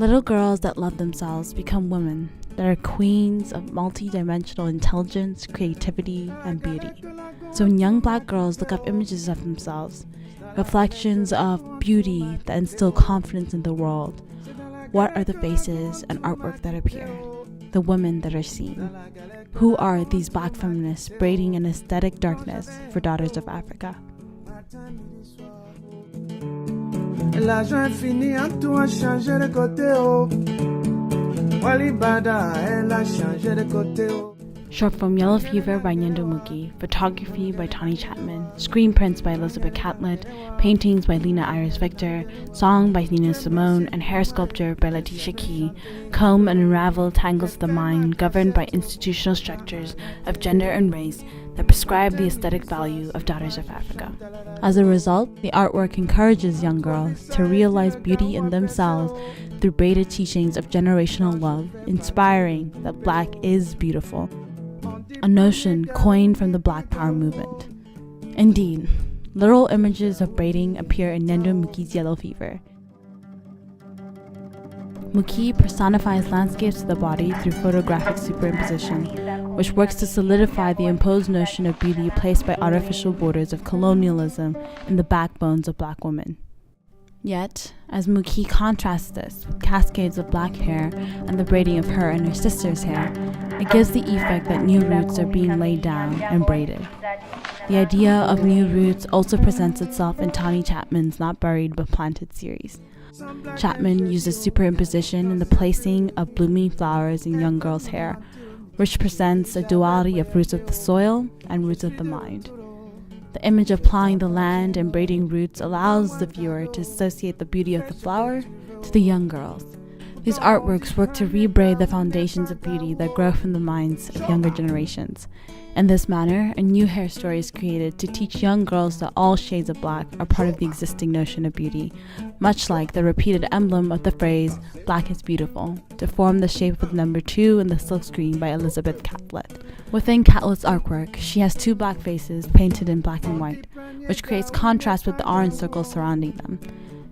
Little girls that love themselves become women that are queens of multi-dimensional intelligence, creativity, and beauty. So when young Black girls look up images of themselves, reflections of beauty that instill confidence in the world, what are the faces and artwork that appear? The women that are seen. Who are these Black feminists braiding an aesthetic darkness for daughters of Africa? L'argent est fini, en tout a changé de côté, oh. Walibada, elle a changé de côté, oh. Short film Yellow Fever by Nyendo Muki, photography by Tawny Chapman, screen prints by Elizabeth Catlett, paintings by Lena Iris Victor, song by Nina Simone, and hair sculpture by Letitia Key, comb and unravel tangles of the mind governed by institutional structures of gender and race that prescribe the aesthetic value of daughters of Africa. As a result, the artwork encourages young girls to realize beauty in themselves through braided teachings of generational love, inspiring that Black is beautiful, a notion coined from the Black Power movement. Indeed, literal images of braiding appear in Nyendo Muki's Yellow Fever. Muki personifies landscapes of the body through photographic superimposition, which works to solidify the imposed notion of beauty placed by artificial borders of colonialism in the backbones of Black women. Yet, as Muki contrasts this with cascades of Black hair and the braiding of her and her sister's hair, it gives the effect that new roots are being laid down and braided. The idea of new roots also presents itself in Tawny Chapman's Not Buried But Planted series. Chapman uses superimposition in the placing of blooming flowers in young girls' hair, which presents a duality of roots of the soil and roots of the mind. The image of plowing the land and braiding roots allows the viewer to associate the beauty of the flower to the young girls. These artworks work to rebraid the foundations of beauty that grow from the minds of younger generations. In this manner, a new hair story is created to teach young girls that all shades of Black are part of the existing notion of beauty, much like the repeated emblem of the phrase, "Black is beautiful," to form the shape of number 2 in the silkscreen by Elizabeth Catlett. Within Catlett's artwork, she has 2 Black faces painted in black and white, which creates contrast with the orange circles surrounding them.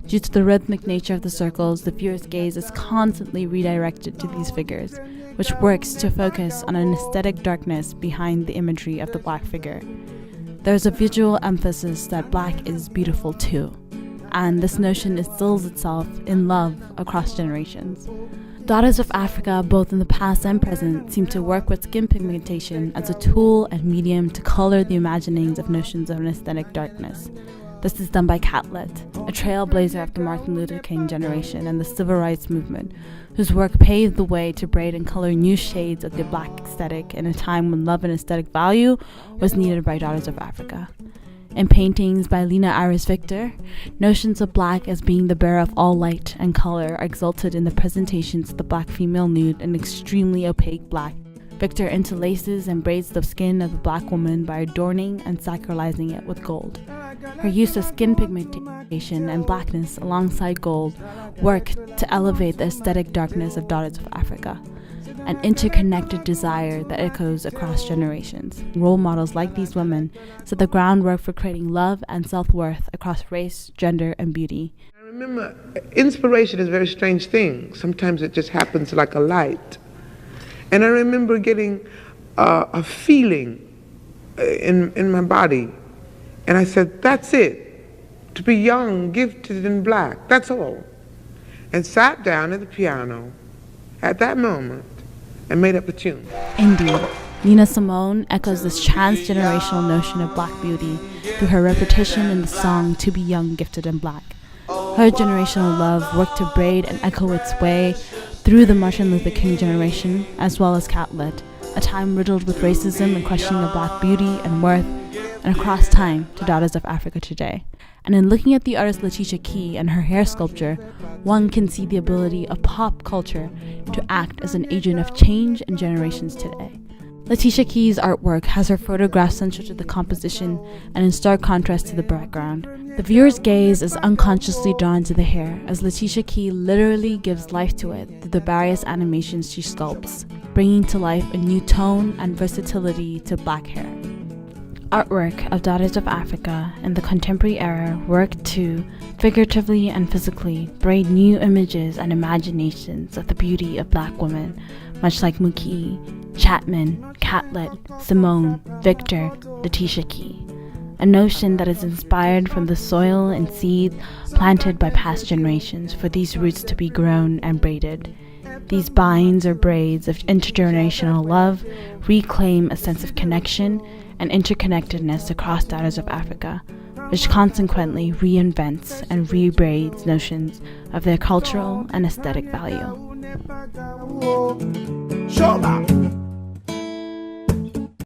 Due to the rhythmic nature of the circles, the viewer's gaze is constantly redirected to these figures, which works to focus on an aesthetic darkness behind the imagery of the Black figure. There's a visual emphasis that Black is beautiful too, and this notion instills itself in love across generations. Daughters of Africa, both in the past and present, seem to work with skin pigmentation as a tool and medium to color the imaginings of notions of an aesthetic darkness. This is done by Catlett, a trailblazer of the Martin Luther King generation and the Civil Rights Movement, whose work paved the way to braid and color new shades of the Black aesthetic in a time when love and aesthetic value was needed by daughters of Africa. In paintings by Lena Iris Victor, notions of Black as being the bearer of all light and color are exalted in the presentations of the Black female nude in extremely opaque black. Victor interlaces and braids the skin of the Black woman by adorning and sacralizing it with gold. Her use of skin pigmentation and blackness alongside gold work to elevate the aesthetic darkness of daughters of Africa, an interconnected desire that echoes across generations. Role models like these women set the groundwork for creating love and self-worth across race, gender, and beauty. I remember, inspiration is a very strange thing. Sometimes it just happens like a light. And I remember getting a feeling in my body. And I said, that's it. To be young, gifted, and Black, that's all. And sat down at the piano at that moment and made up a tune. Indeed, Nina Simone echoes this transgenerational notion of Black beauty through her repetition in the song To Be Young, Gifted, and Black. Her generational love worked to braid and echo its way through the Martin Luther King generation, as well as Catlett, a time riddled with racism and questioning of Black beauty and worth, and across time to daughters of Africa today. And in looking at the artist Letitia Key and her hair sculpture, one can see the ability of pop culture to act as an agent of change in generations today. Letitia Key's artwork has her photographs central to the composition and in stark contrast to the background. The viewer's gaze is unconsciously drawn to the hair, as Letitia Key literally gives life to it through the various animations she sculpts, bringing to life a new tone and versatility to Black hair. Artwork of Daughters of Africa in the contemporary era worked to, figuratively and physically, braid new images and imaginations of the beauty of Black women, much like Muki, Chapman, Catlett, Simone, Victor, Letitia Key. A notion that is inspired from the soil and seed planted by past generations for these roots to be grown and braided. These binds or braids of intergenerational love reclaim a sense of connection and interconnectedness across Daughters of Africa, which consequently reinvents and rebraids notions of their cultural and aesthetic value.